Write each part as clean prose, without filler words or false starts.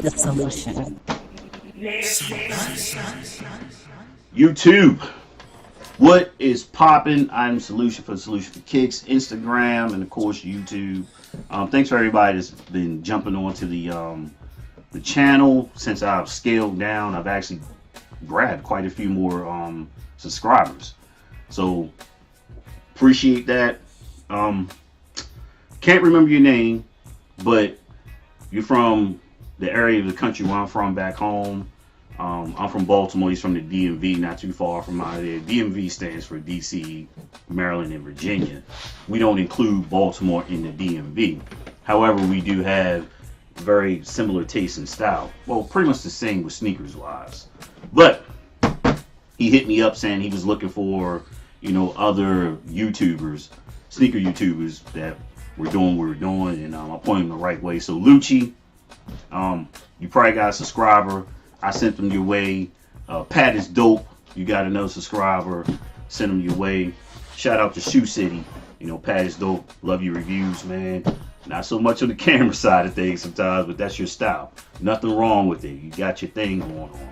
the solution. YouTube, what is popping? I'm Solution for Kicks, Instagram, and of course YouTube. Thanks for everybody that's been jumping onto the channel. Since I've scaled down, I've actually grabbed quite a few more subscribers. So appreciate that. Can't remember your name, but you're from the area of the country where I'm from back home. I'm from Baltimore. He's from the DMV, not too far from out there. DMV stands for DC, Maryland, and Virginia. We don't include Baltimore in the DMV. However, we do have very similar taste and style. Well, pretty much the same with sneakers wise. But he hit me up saying he was looking for, other YouTubers, sneaker YouTubers that were doing what we're doing, and I pointed him the right way. So Lucci, you probably got a subscriber. I sent them your way. Pat is dope. You got another subscriber. Send them your way. Shout out to Shoe City. Pat is dope. Love your reviews, man. Not so much on the camera side of things sometimes, but that's your style. Nothing wrong with it. You got your thing going on.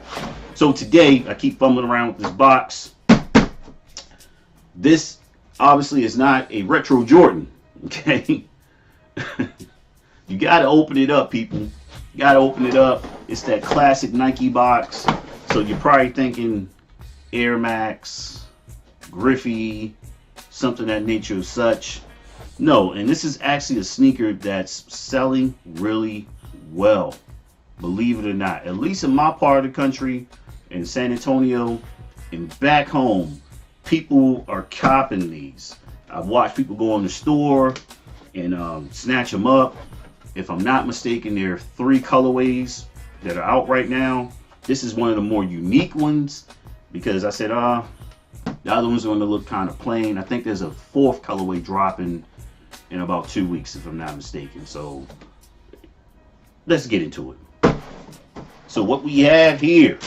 So today, I keep fumbling around with this box. This obviously is not a retro Jordan. Okay? You got to open it up, people. You got to open it up. It's that classic Nike box. So you're probably thinking Air Max, Griffey, something that nature of such. No, and this is actually a sneaker that's selling really well. Believe it or not. At least in my part of the country, in San Antonio, and back home, people are copping these. I've watched people go in the store and snatch them up. If I'm not mistaken, there are 3 colorways that are out right now. This is one of the more unique ones because I said, the other ones are going to look kind of plain. I think there's a 4th colorway dropping in about 2 weeks, if I'm not mistaken. So let's get into it. So what we have here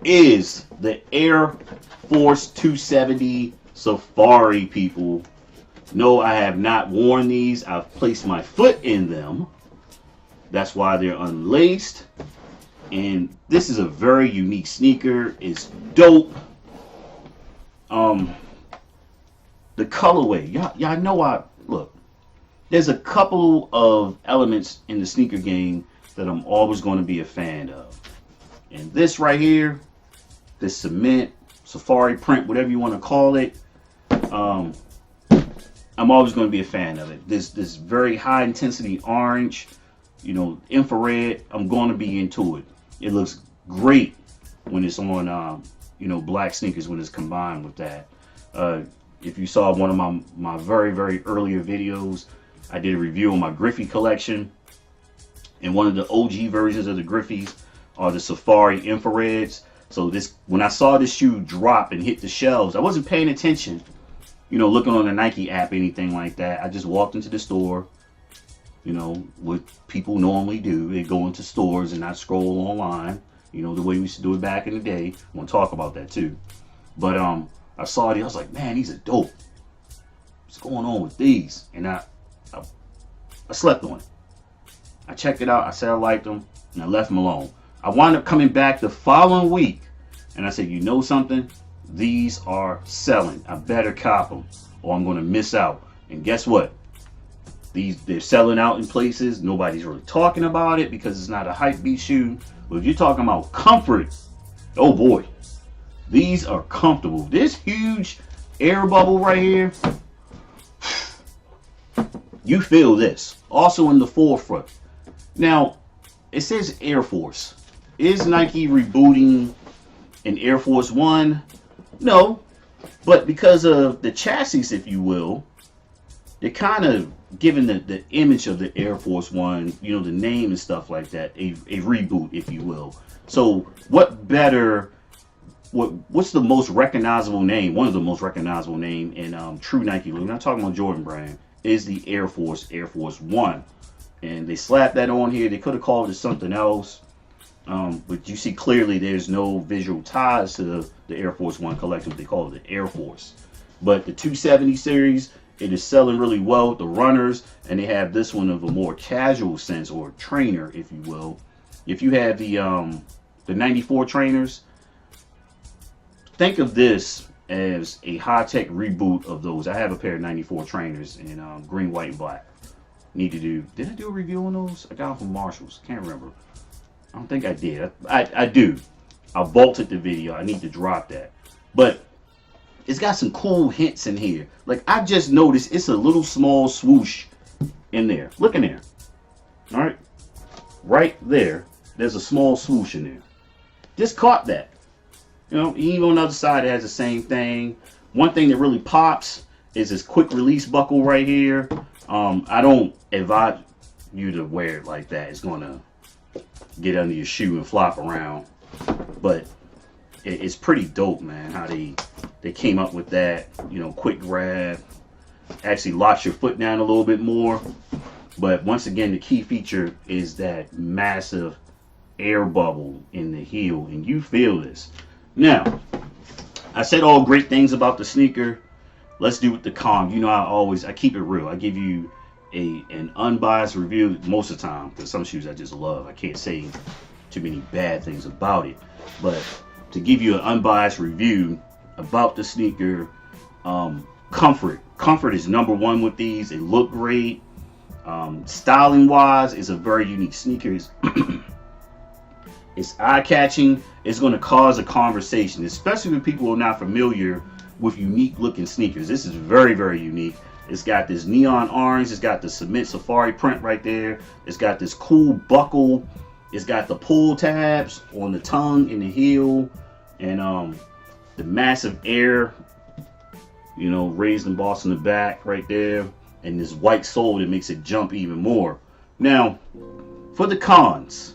is the Air Force 270 Safari, people. No, I have not worn these. I've placed my foot in them. That's why they're unlaced. And this is a very unique sneaker. It's dope. The colorway. Y'all know look, there's a couple of elements in the sneaker game that I'm always going to be a fan of. And this right here, this cement, safari print, whatever you want to call it, I'm always going to be a fan of it. This very high intensity orange, infrared, I'm going to be into it. It looks great when it's on, black sneakers when it's combined with that. If you saw one of my very, very earlier videos, I did a review on my Griffey collection. And one of the OG versions of the Griffeys are the Safari infrareds. So when I saw this shoe drop and hit the shelves, I wasn't paying attention, looking on the Nike app, anything like that. I just walked into the store, what people normally do. They go into stores and not scroll online, the way we used to do it back in the day. I want to talk about that too. But I saw it, I was like, man, these are dope. What's going on with these? And I slept on it. I checked it out. I said I liked them, and I left them alone. I wound up coming back the following week, and I said, you know something? These are selling. I better cop them, or I'm going to miss out. And guess what? They're selling out in places. Nobody's really talking about it because it's not a hype beat shoe. But if you're talking about comfort, oh boy, these are comfortable. This huge air bubble right here, you feel this. Also in the forefront. Now, it says Air Force. Is Nike rebooting an Air Force One? No, but because of the chassis, if you will, they're kind of giving the image of the Air Force One, the name and stuff like that, a reboot, if you will. So what better, what's the most recognizable name, one of the most recognizable name in true Nike, we're not talking about Jordan brand, is the Air Force One. And they slapped that on here. They could have called it something else. But you see clearly there's no visual ties to the Air Force One collection. They call it the Air Force. But the 270 series It is selling really well with the runners, and they have this one of a more casual sense, or trainer, if you will. If you have the 94 trainers, think of this as a high-tech reboot of those. I have a pair of 94 trainers in green, white, and black. Need to do. Did I do a review on those? I got them from Marshalls. Can't remember. I don't think I did. I do. I vaulted the video. I need to drop that. But it's got some cool hints in here. Like, I just noticed it's a little small swoosh in there. Look in there. All right. Right there. There's a small swoosh in there. Just caught that. You know, even on the other side, it has the same thing. One thing that really pops is this quick release buckle right here. I don't advise you to wear it like that. It's going to get under your shoe and flop around. But it's pretty dope, man, how they came up with that. You know, quick grab. Actually locks your foot down a little bit more. But once again, the key feature is that massive air bubble in the heel. And you feel this. Now, I said all great things about the sneaker. Let's do with the con. You know, I keep it real. I give you an unbiased review most of the time, because some shoes I just love. I can't say too many bad things about it. But to give you an unbiased review about the sneaker, comfort. Comfort is number one with these. They look great. Styling wise, it's a very unique sneaker. It's eye-catching. It's going to cause a conversation, especially with people who are not familiar with unique looking sneakers. This is very, very unique. It's got this neon orange. It's got the cement safari print right there. It's got this cool buckle. It's got the pull tabs on the tongue and the heel, and the massive air, you know, raised embossed in the back right there, and this white sole that makes it jump even more. Now, for the cons,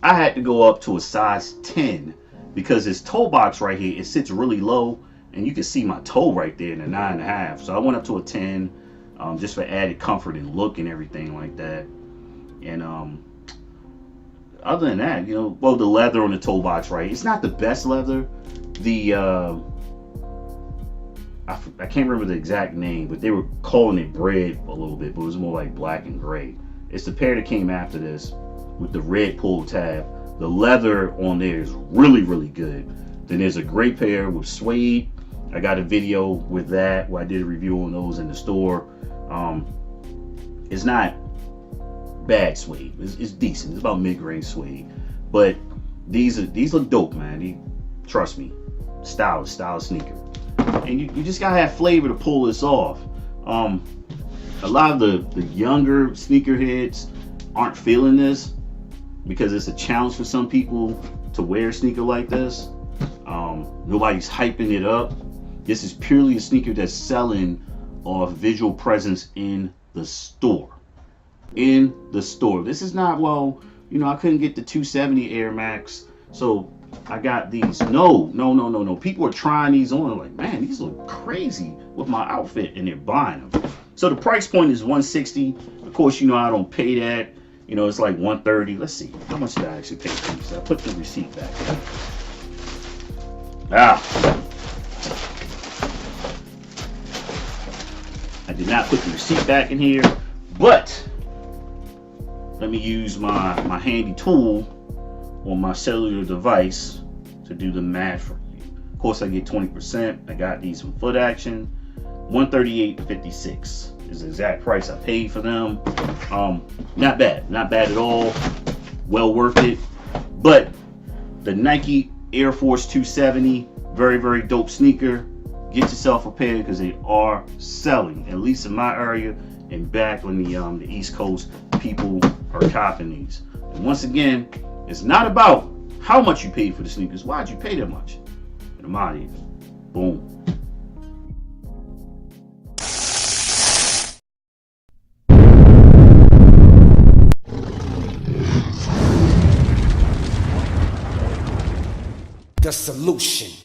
I had to go up to a size 10 because this toe box right here, it sits really low, and you can see my toe right there in a 9.5. So I went up to a 10 just for added comfort and look and everything like that. And other than that, you know, well, the leather on the toe box, right? It's not the best leather. The I can't remember the exact name, but they were calling it bread a little bit, but it was more like black and gray. It's the pair that came after this with the red pull tab. The leather on there is really, really good. Then there's a gray pair with suede. I got a video with that where I did a review on those in the store. It's not bad suede. It's decent. It's about mid-range suede. But these look dope, man. Trust me, style sneaker. And you just gotta have flavor to pull this off. A lot of the younger sneakerheads aren't feeling this because it's a challenge for some people to wear a sneaker like this. Nobody's hyping it up. This is purely a sneaker that's selling off visual presence in the store. In the store. This is not, well, you know, I couldn't get the 270 Air Max, so I got these. No. People are trying these on. I'm like, man, these look crazy with my outfit, and they're buying them. So the price point is $160. Of course, you know, I don't pay that. You know, it's like $130. Let's see. How much did I actually pay for these? I put the receipt back. I did not put the receipt back in here, but let me use my handy tool on my cellular device to do the math for you. Of course, I get 20%. I got these from Foot Action. $138.56 is the exact price I paid for them. Not bad at all. Well worth it. But the Nike Air Force 270, very, very dope sneaker. Get yourself a pair because they are selling, at least in my area and back on the East Coast. People are copping these. And once again, it's not about how much you paid for the sneakers. Why'd you pay that much? And I'm out of here. Boom. The solution.